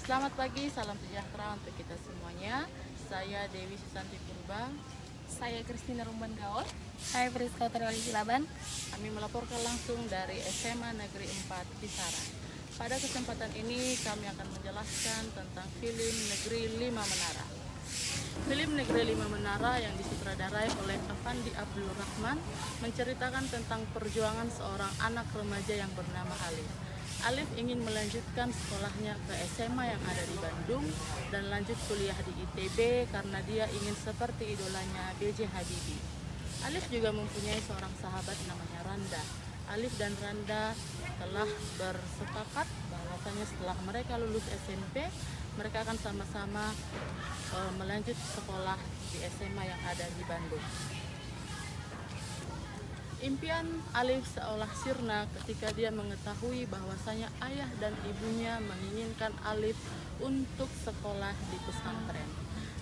Selamat pagi, salam sejahtera untuk kita semuanya. Saya Dewi Susanti Purba. Saya Kristina Rumban Gaul. Saya Priska Utarwali Silaban. Kami melaporkan langsung dari SMA Negeri 4 Kisaran. Pada kesempatan ini kami akan menjelaskan tentang film Negeri 5 Menara. Film Negeri 5 Menara yang disutradarai oleh Afandi Abdul Rahman menceritakan tentang perjuangan seorang anak remaja yang bernama Alif. Alif ingin melanjutkan sekolahnya ke SMA yang ada di Bandung dan lanjut kuliah di ITB karena dia ingin seperti idolanya B.J. Habibie. Alif juga mempunyai seorang sahabat namanya Randa. Alif dan Randa telah bersepakat bahwasanya setelah mereka lulus SMP, mereka akan sama-sama melanjut sekolah di SMA yang ada di Bandung. Impian Alif seolah sirna ketika dia mengetahui bahwasanya ayah dan ibunya menginginkan Alif untuk sekolah di pesantren.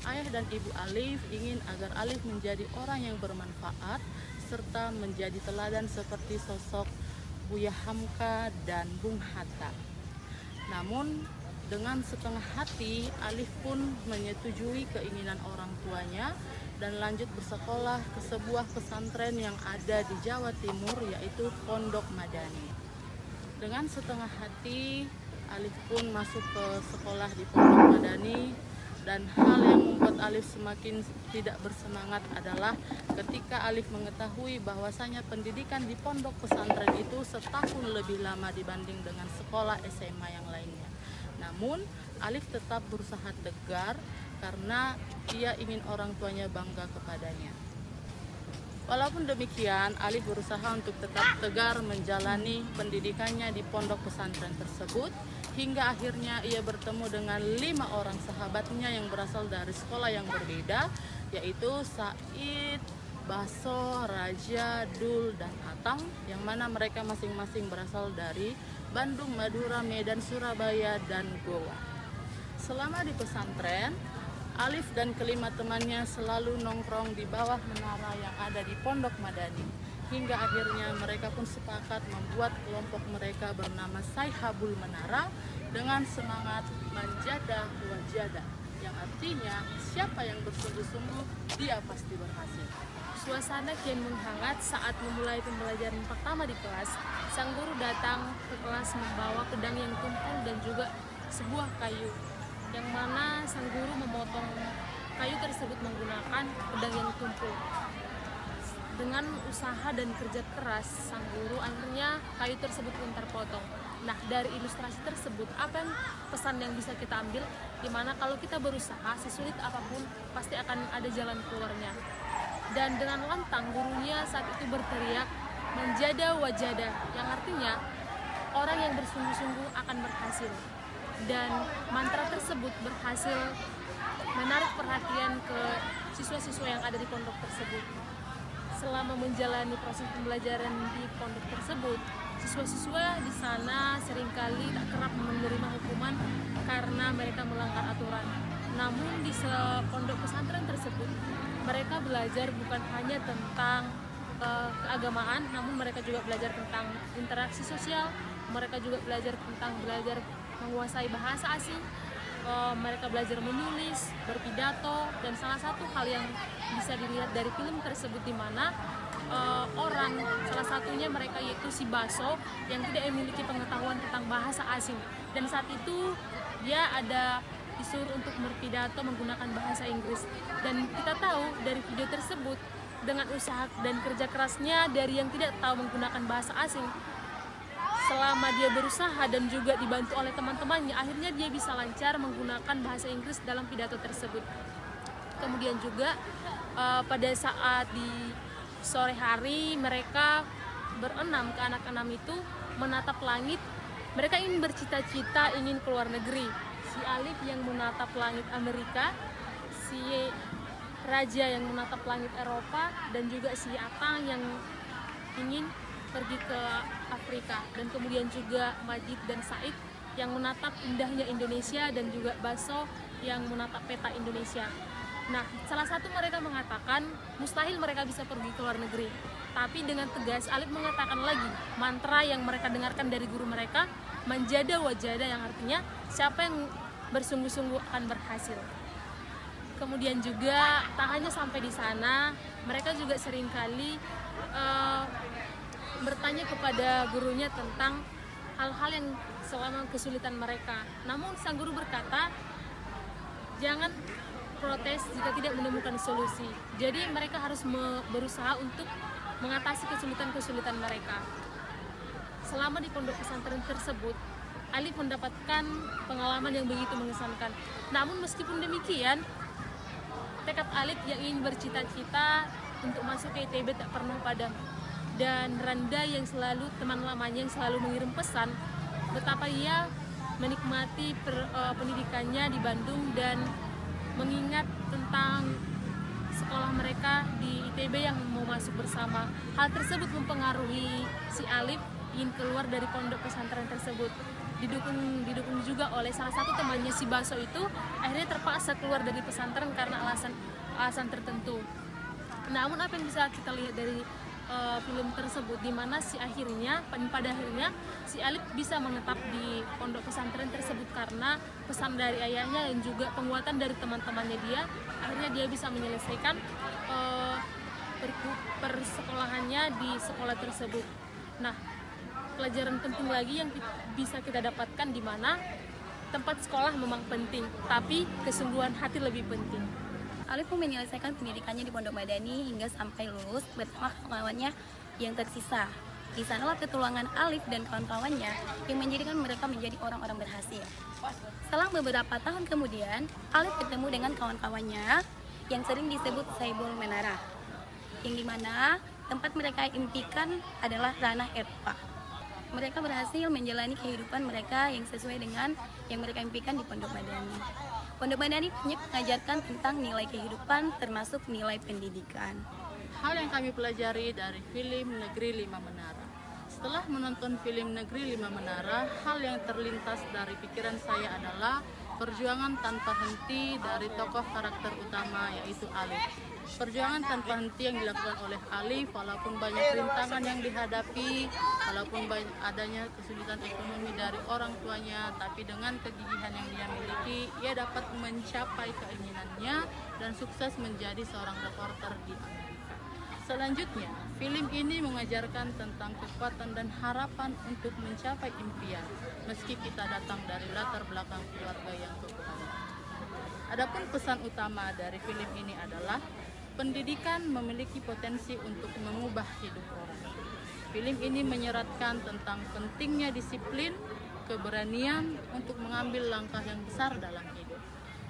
Ayah dan ibu Alif ingin agar Alif menjadi orang yang bermanfaat serta menjadi teladan seperti sosok Buya Hamka dan Bung Hatta. Namun dengan setengah hati Alif pun menyetujui keinginan orang tuanya dan lanjut bersekolah ke sebuah pesantren yang ada di Jawa Timur, yaitu Pondok Madani. Dengan setengah hati, Alif pun masuk ke sekolah di Pondok Madani, dan hal yang membuat Alif semakin tidak bersemangat adalah ketika Alif mengetahui bahwasanya pendidikan di pondok pesantren itu setahun lebih lama dibanding dengan sekolah SMA yang lainnya. Namun, Alif tetap berusaha tegar karena ia ingin orang tuanya bangga kepadanya. Walaupun demikian, Alif berusaha untuk tetap tegar menjalani pendidikannya di pondok pesantren tersebut hingga akhirnya ia bertemu dengan 5 orang sahabatnya yang berasal dari sekolah yang berbeda, yaitu Said, Baso, Raja, Dul, dan Atang, yang mana mereka masing-masing berasal dari Bandung, Madura, Medan, Surabaya, dan Goa. Selama di pesantren, Alif dan kelima temannya selalu nongkrong di bawah menara yang ada di Pondok Madani. Hingga akhirnya mereka pun sepakat membuat kelompok mereka bernama Sayhabul Menara dengan semangat manjada wajada, yang artinya siapa yang bersungguh-sungguh dia pasti berhasil. Suasana kian menghangat saat memulai pembelajaran pertama di kelas. Sang guru datang ke kelas membawa pedang yang tumpul dan juga sebuah kayu, yang mana sang guru memotong kayu tersebut menggunakan pedang yang tumpul. Dengan usaha dan kerja keras sang guru, akhirnya kayu tersebut pun terpotong. Nah, dari ilustrasi tersebut, apa yang pesan yang bisa kita ambil? Dimana kalau kita berusaha, sesulit apapun pasti akan ada jalan keluarnya. Dan dengan lantang gurunya saat itu berteriak, "Manjada wajada," yang artinya orang yang bersungguh-sungguh akan berhasil. Dan mantra tersebut berhasil menarik perhatian ke siswa-siswa yang ada di pondok tersebut. Selama menjalani proses pembelajaran di pondok tersebut, siswa-siswa di sana seringkali tak kerap menerima hukuman karena mereka melanggar aturan. Namun di pondok pesantren tersebut, mereka belajar bukan hanya tentang keagamaan, namun mereka juga belajar tentang interaksi sosial, mereka juga belajar menguasai bahasa asing, mereka belajar menulis, berpidato, dan salah satu hal yang bisa dilihat dari film tersebut di mana salah satunya mereka yaitu si Baso yang tidak memiliki pengetahuan tentang bahasa asing, dan saat itu dia ada disuruh untuk berpidato menggunakan bahasa Inggris. Dan kita tahu dari video tersebut, dengan usaha dan kerja kerasnya dari yang tidak tahu menggunakan bahasa asing, selama dia berusaha dan juga dibantu oleh teman-temannya, akhirnya dia bisa lancar menggunakan bahasa Inggris dalam pidato tersebut. Kemudian juga pada saat di sore hari mereka berenam ke anak-enam itu menatap langit. Mereka ingin bercita-cita ingin keluar negeri. Si Alif yang menatap langit Amerika, si Raja yang menatap langit Eropa, dan juga si Atang yang ingin pergi ke Afrika, dan kemudian juga Majid dan Said yang menatap indahnya Indonesia, dan juga Baso yang menatap peta Indonesia. Nah, salah satu mereka mengatakan mustahil mereka bisa pergi ke luar negeri. Tapi dengan tegas Alif mengatakan lagi mantra yang mereka dengarkan dari guru mereka, manjada wajada, yang artinya siapa yang bersungguh-sungguh akan berhasil. Kemudian juga tak hanya sampai di sana, mereka juga seringkali bertanya kepada gurunya tentang hal-hal yang selama kesulitan mereka. Namun sang guru berkata, jangan protes jika tidak menemukan solusi. Jadi mereka harus berusaha untuk mengatasi kesulitan-kesulitan mereka. Selama di pondok pesantren tersebut, Alif mendapatkan pengalaman yang begitu mengesankan. Namun meskipun demikian, tekad Alif yang ingin bercita-cita untuk masuk ke ITB tak pernah padam. Dan Randa yang selalu, teman lamanya yang selalu mengirim pesan betapa ia menikmati pendidikannya di Bandung dan mengingat tentang sekolah mereka di ITB yang mau masuk bersama. Hal tersebut mempengaruhi si Alif ingin keluar dari pondok pesantren tersebut. Didukung juga oleh salah satu temannya, si Baso itu akhirnya terpaksa keluar dari pesantren karena alasan tertentu. Namun apa yang bisa kita lihat dari film tersebut, di mana pada akhirnya si Alif bisa menetap di pondok pesantren tersebut karena pesan dari ayahnya dan juga penguatan dari teman-temannya dia. Akhirnya dia bisa menyelesaikan persekolahannya di sekolah tersebut. Nah, pelajaran penting lagi yang bisa kita dapatkan, di mana tempat sekolah memang penting, tapi kesungguhan hati lebih penting. Alif pun menyelesaikan pendidikannya di Pondok Madani hingga sampai lulus bersama kawan-kawannya yang tersisa. Di sanalah pertolongan Alif dan kawan-kawannya yang menjadikan mereka menjadi orang-orang berhasil. Selang beberapa tahun kemudian, Alif bertemu dengan kawan-kawannya yang sering disebut Saibul Menara, yang dimana tempat mereka impikan adalah ranah Erpa. Mereka berhasil menjalani kehidupan mereka yang sesuai dengan yang mereka impikan di Pondok Madani. Pondok Madani banyak mengajarkan tentang nilai kehidupan, termasuk nilai pendidikan. Hal yang kami pelajari dari film Negeri Lima Menara. Setelah menonton film Negeri Lima Menara, hal yang terlintas dari pikiran saya adalah perjuangan tanpa henti dari tokoh karakter utama, yaitu Alif. Perjuangan tanpa henti yang dilakukan oleh Alif, walaupun banyak rintangan yang dihadapi, walaupun adanya kesulitan ekonomi dari orang tuanya, tapi dengan kegigihan yang dia miliki, ia dapat mencapai keinginannya dan sukses menjadi seorang reporter di Amerika. Selanjutnya, film ini mengajarkan tentang kekuatan dan harapan untuk mencapai impian, meski kita datang dari latar belakang keluarga yang kekurangan. Adapun pesan utama dari film ini adalah pendidikan memiliki potensi untuk mengubah hidup orang. Film ini menyeratkan tentang pentingnya disiplin, keberanian untuk mengambil langkah yang besar dalam hidup.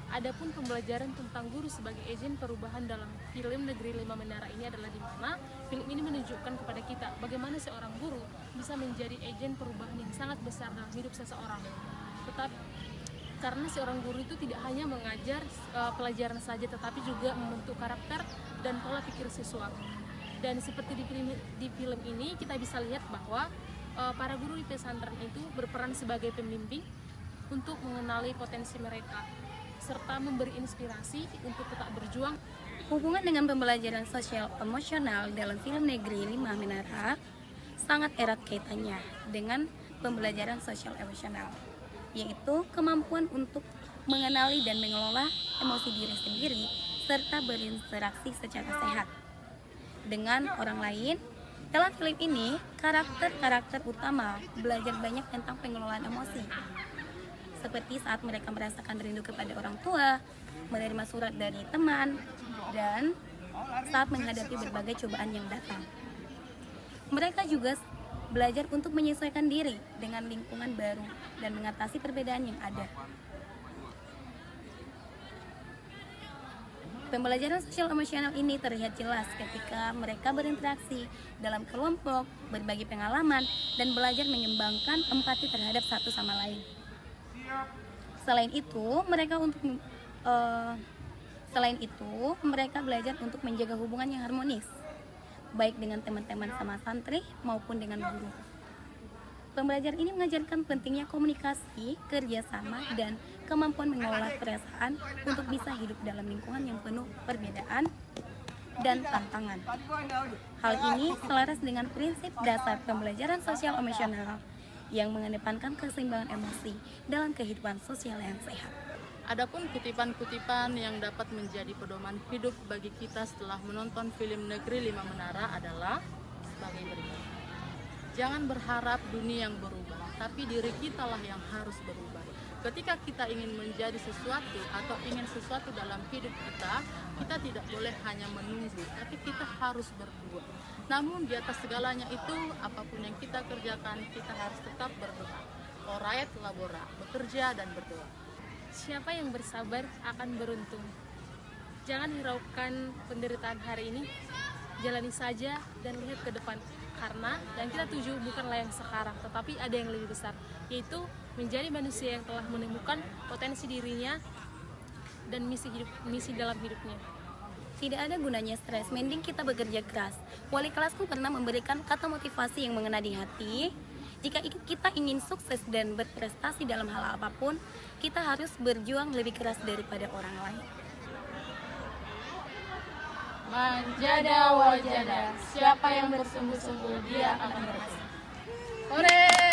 Adapun pembelajaran tentang guru sebagai agen perubahan dalam film Negeri Lima Menara ini adalah di mana film ini menunjukkan kepada kita bagaimana seorang guru bisa menjadi agen perubahan yang sangat besar dalam hidup seseorang. Karena seorang guru itu tidak hanya mengajar pelajaran saja, tetapi juga membentuk karakter dan pola pikir siswa. Dan seperti di film ini kita bisa lihat bahwa para guru di pesantren itu berperan sebagai pembimbing untuk mengenali potensi mereka serta memberi inspirasi untuk tetap berjuang. Hubungan dengan pembelajaran sosial emosional dalam film Negeri Lima Menara sangat erat kaitannya dengan pembelajaran sosial emosional, yaitu kemampuan untuk mengenali dan mengelola emosi diri sendiri serta berinteraksi secara sehat dengan orang lain. Dalam film ini, karakter-karakter utama belajar banyak tentang pengelolaan emosi, seperti saat mereka merasakan rindu kepada orang tua, menerima surat dari teman, dan saat menghadapi berbagai cobaan yang datang. Mereka juga belajar untuk menyesuaikan diri dengan lingkungan baru dan mengatasi perbedaan yang ada. Pembelajaran sosial emosional ini terlihat jelas ketika mereka berinteraksi dalam kelompok, berbagi pengalaman, dan belajar mengembangkan empati terhadap satu sama lain. Selain itu, mereka belajar untuk menjaga hubungan yang harmonis, baik dengan teman-teman sama santri maupun dengan guru. Pembelajaran ini mengajarkan pentingnya komunikasi, kerjasama, dan kemampuan mengelola perasaan untuk bisa hidup dalam lingkungan yang penuh perbedaan dan tantangan. Hal ini selaras dengan prinsip dasar pembelajaran sosial emosional, yang mengedepankan keseimbangan emosi dalam kehidupan sosial yang sehat. Adapun kutipan-kutipan yang dapat menjadi pedoman hidup bagi kita setelah menonton film Negeri Lima Menara adalah sebagai berikut. Jangan berharap dunia yang berubah, tapi diri kitalah yang harus berubah. Ketika kita ingin menjadi sesuatu atau ingin sesuatu dalam hidup kita, kita tidak boleh hanya menunggu, tapi kita harus berbuat. Namun di atas segalanya itu, apapun yang kita kerjakan, kita harus tetap berdoa. Orayat labora, bekerja dan berdoa. Siapa yang bersabar akan beruntung. Jangan hiraukan penderitaan hari ini, jalani saja dan lihat ke depan. Karena yang kita tuju bukanlah yang sekarang, tetapi ada yang lebih besar, yaitu menjadi manusia yang telah menemukan potensi dirinya dan misi dalam hidupnya. Tidak ada gunanya stres, mending kita bekerja keras. Wali kelasku pernah memberikan kata motivasi yang mengena di hati. Jika kita ingin sukses dan berprestasi dalam hal apapun, kita harus berjuang lebih keras daripada orang lain. Manjada wajada, siapa yang bersungguh-sungguh dia akan berhasil. Hore!